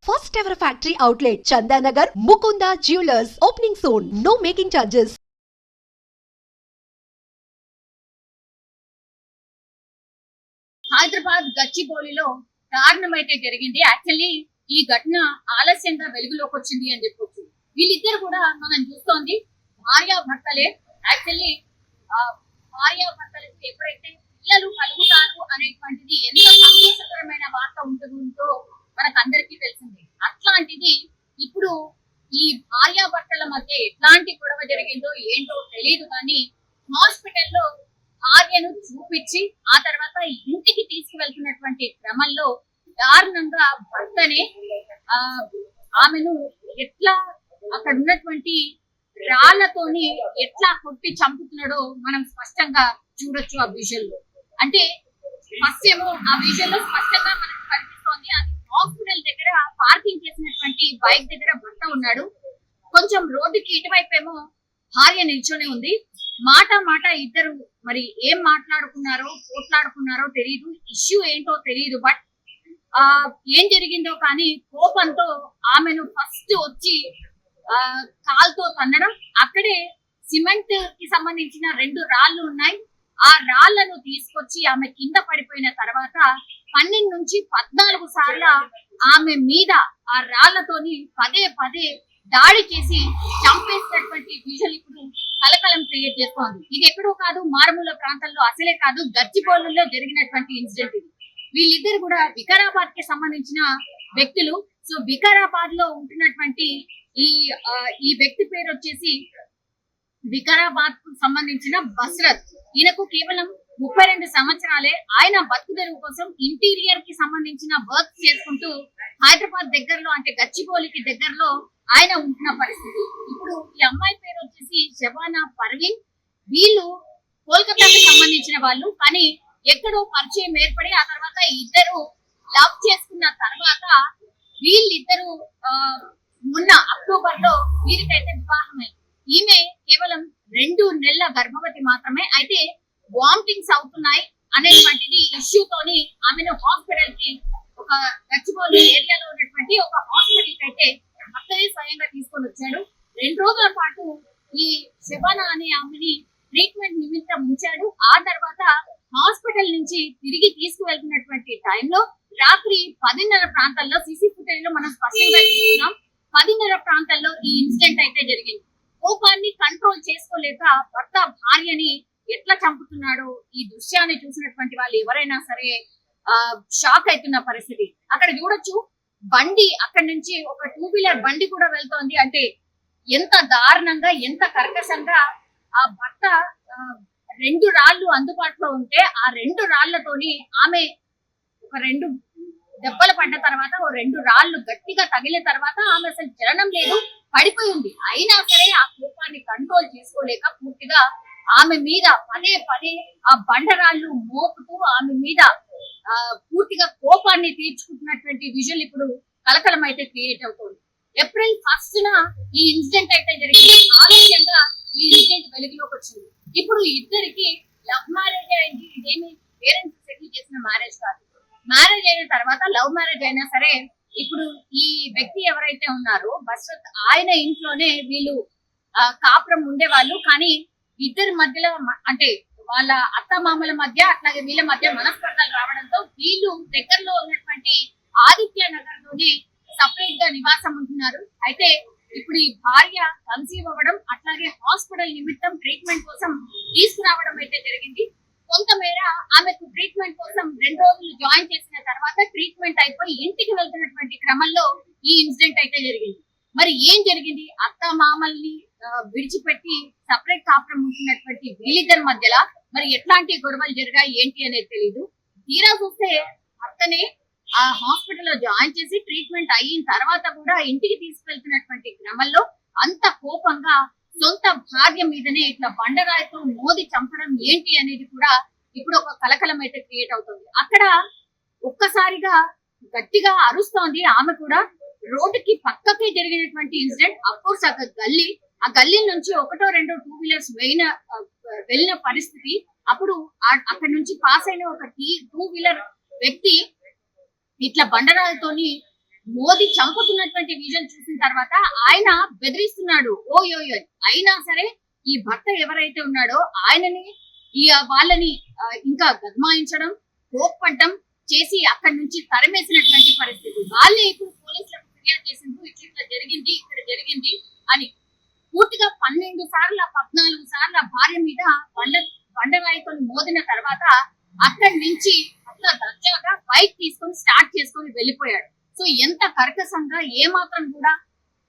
First ever factory outlet, Chandanagar, Mukunda Jewelers, opening soon. No making charges. Hyderabad గచ్చిబౌలిలో దారుణం అయితే జరిగింది. Actually ఈ ఘటన ఆలస్యంగా వెలుగులోకి వచ్చింది అని చెప్పొచ్చు. వీళ్ళిద్దరు కూడా మనం చూస్తోంది భార్యాభర్తలే. యాక్చువల్లీ భార్యాభర్తలకు ఎప్పుడైతే పిల్లలు కలుగుతారు అనేటువంటిది ఎంత సంతోషకరమైన వార్త ఉంటుందో మనకు అందరికీ తెలిసింది. అట్లాంటిది ఇప్పుడు ఈ భార్యాభర్తల మధ్య ఎట్లాంటి గొడవ జరిగిందో ఏంటో తెలియదు, కానీ హాస్పిటల్లో భార్యను చూపించి ఆ తర్వాత ఇంటికి తీసుకువెళ్తున్నటువంటి క్రమంలో దారుణంగా భర్తనే ఆమెను ఎట్లా అక్కడ ఉన్నటువంటి రాళ్లతోని ఎట్లా కొట్టి చంపుతున్నాడో మనం స్పష్టంగా చూడొచ్చు ఆ విజువల్ లో. అంటే ఫస్ట్ ఏమో ఆ విజువల్ లో స్పష్టంగా మనకు కనిపిస్తోంది. అది హాస్పిటల్ దగ్గర పార్కింగ్ చేసినటువంటి బైక్ దగ్గర భర్త ఉన్నాడు. కొంచెం రోడ్డుకి ఇటువైపు ఏమో భార్య నిల్చొని ఉంది. మాట ఇద్దరు మరి ఏం మాట్లాడుకున్నారో పోట్లాడుకున్నారో తెలియదు, ఇష్యూ ఏంటో తెలియదు. బట్ ఏం జరిగిందో కానీ కోపంతో ఆమెను ఫస్ట్ వచ్చి కాల్తో తన్నడం, అక్కడే సిమెంట్ కి సంబంధించిన 2 రాళ్లు ఉన్నాయి. ఆ రాళ్లను తీసుకొచ్చి ఆమె కింద పడిపోయిన తర్వాత 12 నుంచి 14 సార్లు ఆమె మీద ఆ రాళ్లతోని పదే దాడి చేసి చంపేసినటువంటి విజువల్ ఇప్పుడు కలకలం క్రియేట్ చేస్తోంది. ఇది ఎక్కడో కాదు, మారుమూల ప్రాంతాల్లో, అసలే కాదు గచ్చిబౌలిలో జరిగినటువంటి ఇన్సిడెంట్ ఇది. వీళ్ళిద్దరు కూడా వికారాబాద్ కి సంబంధించిన వ్యక్తులు. సో వికారాబాద్ లో ఉంటున్నటువంటి ఈ వ్యక్తి పేరు వచ్చేసి వికారాబాద్ కు సంబంధించిన బస్రత్. ఈయనకు కేవలం 32 సంవత్సరాలే. ఆయన బతుకుదెరువు కోసం ఇంటీరియర్ కి సంబంధించిన వర్క్ చేసుకుంటూ హైదరాబాద్ దగ్గరలో, అంటే గచ్చిబౌలికి దగ్గరలో ఆయన ఉంటున్న పరిస్థితి. ఇప్పుడు ఈ అమ్మాయి పేరు వచ్చేసి షబానా పర్వీన్. వీళ్ళు కోల్కతాకి సంబంధించిన వాళ్ళు, కానీ ఎక్కడో పరిచయం ఏర్పడి ఆ తర్వాత ఇద్దరు లవ్ చేసుకున్న తర్వాత వీళ్ళిద్దరు మొన్న అక్టోబర్ లో వీరికైతే వివాహమైంది. ఈమె కేవలం 2 నెలల గర్భవతి మాత్రమే. అయితే వామిటింగ్స్ అవుతున్నాయి అనేటువంటిది ఇష్యూతోని ఆమెను హాస్పిటల్ కి, ఒక గచ్చిబౌలి ఏరియాలో ఉన్నటువంటి ఒక హాస్పిటల్ కి అయితే భర్తనే స్వయంగా తీసుకొని వచ్చాడు. 2 రోజుల పాటు ఈ శబానా అనే ఆమెని ట్రీట్మెంట్ నిమిత్తం ఉంచాడు. ఆ తర్వాత హాస్పిటల్ నుంచి తిరిగి తీసుకువెళ్తున్నటువంటి టైంలో రాత్రి 10:30 ప్రాంతాల్లో, సీసీ ఫుటేజ్ లో మనం స్పష్టంగా చూస్తున్నాం, 10:30 ప్రాంతాల్లో ఈ ఇన్సిడెంట్ అయితే జరిగింది. కోపాన్ని కంట్రోల్ చేసుకోలేక భర్త భార్యని ఎట్లా చంపుతున్నాడో ఈ దృశ్యాన్ని చూసినటువంటి వాళ్ళు ఎవరైనా సరే షాక్ అవుతున్న పరిస్థితి. అక్కడ చూడొచ్చు, బండి అక్కడి నుంచి ఒక 2 వీలర్ బండి కూడా వెళ్తోంది. అంటే ఎంత దారుణంగా, ఎంత కర్కశంగా ఆ భర్త 2 రాళ్లు అందుబాటులో ఉంటే ఆ 2 రాళ్లతోని ఆమె ఒక 2 దెబ్బలు పడ్డ తర్వాత, ఓ 2 రాళ్లు గట్టిగా తగిలిన తర్వాత ఆమె అసలు చలనం లేదు, పడిపోయి ఉంది. అయినా సరే ఆ కోపాన్ని కంట్రోల్ చేసుకోలేక పూర్తిగా ఆమె మీద పదే ఆ బండరాళ్ళు మోపుతూ ఆమె మీద పూర్తిగా కోపాన్ని తీర్చుకుంటున్నటువంటి విజువల్ ఇప్పుడు కలకలం అయితే క్రియేట్ అవుతుంది. ఏప్రిల్ 1న ఈ ఇన్సిడెంట్ అయితే జరిగింది. ఆలస్యంగా ఈ ఇన్సిడెంట్ వెలుగులోకి వచ్చింది. ఇప్పుడు ఇద్దరికి లవ్ మ్యారేజ్ అయింది. ఇదేమి పేరెంట్స్ సెటిల్ చేసిన మ్యారేజ్ కాదు. మ్యారేజ్ అయిన తర్వాత, లవ్ మ్యారేజ్ అయినా సరే, ఇప్పుడు ఈ వ్యక్తి ఎవరైతే ఉన్నారో బస్రత్, ఆయన ఇంట్లోనే వీళ్ళు కాపురం ఉండేవాళ్ళు. కానీ ఇద్దరి మధ్యలో, అంటే వాళ్ళ అత్త మామల మధ్య అట్లాగే వీళ్ళ మధ్య మనస్పర్ధలు రావడంతో వీళ్ళు దగ్గరలో ఉన్నటువంటి ఆదిత్య నగర్ లోనే సపరేట్ గా నివాసం ఉంటున్నారు. అయితే ఇప్పుడు ఈ భార్య కన్సీవ్ అవ్వడం, అట్లాగే హాస్పిటల్ నిమిత్తం ట్రీట్మెంట్ కోసం తీసుకురావడం అయితే జరిగింది. కొంతమేర ఆమెకు ట్రీట్మెంట్ కోసం 2 రోజులు జాయిన్ చేసిన తర్వాత ట్రీట్మెంట్ అయిపోయి ఇంటికి వెళ్తున్నటువంటి క్రమంలో ఈ ఇన్సిడెంట్ అయితే జరిగింది. మరి ఏం జరిగింది? అత్త మామల్ని విడిచిపెట్టి సపరేట్ కాపురం ఉంటున్నటువంటి వీళ్ళిద్దరి మధ్యలో మరి ఎట్లాంటి గొడవలు జరిగాయి ఏంటి అనేది తెలీదు. తీరా చూస్తే అత్తనే ఆ హాస్పిటల్లో జాయిన్ చేసి ట్రీట్మెంట్ అయిన తర్వాత కూడా ఇంటికి తీసుకెళ్తున్నటువంటి క్రమంలో అంత కోపంగా సొంత భార్య మీదనే ఇట్లా బండరాయితో మోది చంపడం ఏంటి అనేది కూడా ఇప్పుడు ఒక కలకలం అయితే క్రియేట్ అవుతుంది. అక్కడ ఒక్కసారిగా గట్టిగా అరుస్తోంది ఆమె కూడా. రోడ్డుకి పక్కకే జరిగినటువంటి ఇన్సిడెంట్. అఫ్కోర్స్ ఆ గల్లీ నుంచి 1-2 2 వీలర్స్ వెళ్ళిన పరిస్థితి. అప్పుడు అక్కడ నుంచి పాస్ అయిన ఒక 2 వీలర్ వ్యక్తి ఇట్లా బండరాలతోని మోదీ చంపుతున్నటువంటి విజన్ చూసిన తర్వాత ఆయన బెదిరిస్తున్నాడు ఓయోయో. అయినా సరే ఈ భర్త ఎవరైతే ఉన్నాడో ఆయనని వాళ్ళని ఇంకా గద్మాయించడం, కోప్పడ్డం చేసి అక్కడి నుంచి తరిమేసినటువంటి పరిస్థితి. వాళ్ళే ఇప్పుడు పోలీసులకు ఫిర్యాదు చేసిండ్రు, ఇట్లా జరిగింది, ఇక్కడ జరిగింది అని. పూర్తిగా 12 సార్లు 14 సార్లు భార్య మీద బండరాయితో మోదిన తర్వాత అక్కడి నుంచి అట్లా దర్జాగా బైక్ తీసుకొని స్టార్ట్ చేసుకొని వెళ్ళిపోయాడు. సో ఎంత కర్కశంగా, ఏమాత్రం కూడా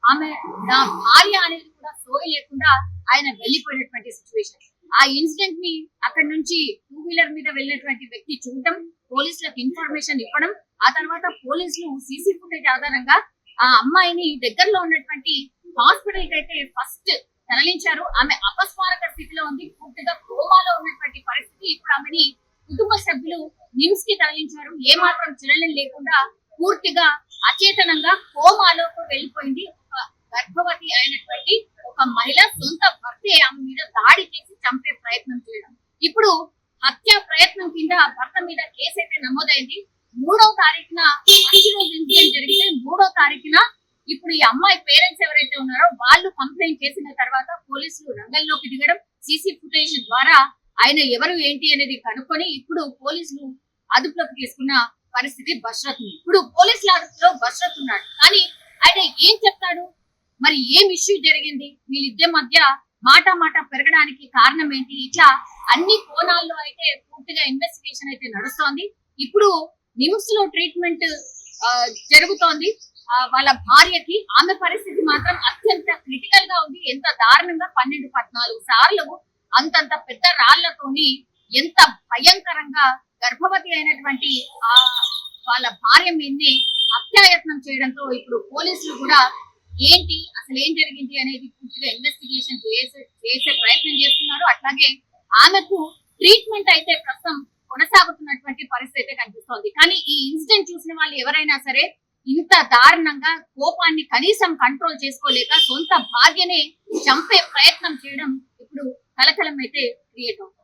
ఆమె నా భార్య అనేది కూడా సోయి లేకుండా ఆయన వెళ్ళిపోయినటువంటి సిచ్యువేషన్. ఆ ఇన్సిడెంట్ ని అక్కడి నుంచి 2 వీలర్ మీద వెళ్ళినటువంటి వ్యక్తి చూడటం, పోలీసులకు ఇన్ఫర్మేషన్ ఇవ్వడం, ఆ తర్వాత పోలీసులు సీసీ ఫుటేజ్ ఆధారంగా ఆ అమ్మాయిని దగ్గరలో ఉన్నటువంటి హాస్పిటల్ కి అయితే ఫస్ట్ తరలించారు. ఆమె అపస్మారక స్థితిలో ఉంది, పూర్తిగా కోమాలో ఉన్నటువంటి పరిస్థితి. ఇప్పుడు ఆమెని కుటుంబ సభ్యులు నిమ్స్ కి తరలించారు. ఏమాత్రం చలనం లేకుండా పూర్తిగా అచేతనంగా కోమాలోకి వెళ్ళిపోయింది. ఒక గర్భవతి అయినటువంటి ఒక మహిళ సొంత భర్తే ఆమె మీద దాడి చేసి చంపే ప్రయత్నం చేయడం. ఇప్పుడు హత్య ప్రయత్నం కింద భర్త మీద కేసు అయితే నమోదైంది. 3వ తారీఖున మంచి రోజు ఇన్సిడెంట్ జరిగితే 3వ తారీఖున ఇప్పుడు ఈ అమ్మాయి పేరెంట్స్ ఎవరైతే ఉన్నారో వాళ్ళు కంప్లైంట్ చేసిన తర్వాత పోలీసులు రంగంలోకి దిగడం, సీసీ ఫుటేజ్ ద్వారా ఆయన ఎవరు ఏంటి అనేది కనుక్కొని ఇప్పుడు పోలీసులు అదుపులోకి తీసుకున్న పరిస్థితి బష్రత్. ఇప్పుడు పోలీసుల అదుపులో బష్రత్ ఉన్నాడు. కానీ ఆయన ఏం చెప్తాడు, మరి ఏం ఇష్యూ జరిగింది, వీళ్ళిద్దరి మధ్య మాట పెరగడానికి కారణం ఏంటి, ఇట్లా అన్ని కోణాల్లో అయితే పూర్తిగా ఇన్వెస్టిగేషన్ అయితే నడుస్తోంది. ఇప్పుడు నిమ్స్ లో ట్రీట్మెంట్ జరుగుతోంది వాళ్ళ భార్యకి. ఆమె పరిస్థితి మాత్రం అత్యంత క్రిటికల్ గా ఉంది. ఎంత దారుణంగా 12-14 సార్లు అంతంత పెద్ద రాళ్లతోని ఎంత భయంకరంగా గర్భవతి అయినటువంటి వాళ్ళ భార్య మీదనే హత్యాయత్నం చేయడంతో ఇప్పుడు పోలీసులు కూడా ఏంటి అసలు ఏం జరిగింది అనేది పూర్తిగా ఇన్వెస్టిగేషన్ చేసే ప్రయత్నం చేస్తున్నారు. అట్లాగే ఆమెకు ట్రీట్మెంట్ అయితే ప్రస్తుతం కొనసాగుతున్నటువంటి పరిస్థితి అయితే కనిపిస్తోంది. కానీ ఈ ఇన్సిడెంట్ చూసిన వాళ్ళు ఎవరైనా సరే ఇంత దారుణంగా కోపాన్ని కనీసం కంట్రోల్ చేసుకోలేక సొంత భార్యనే చంపే ప్రయత్నం చేయడం ఇప్పుడు కలకలం అయితే క్రియేట్ అవుతుంది.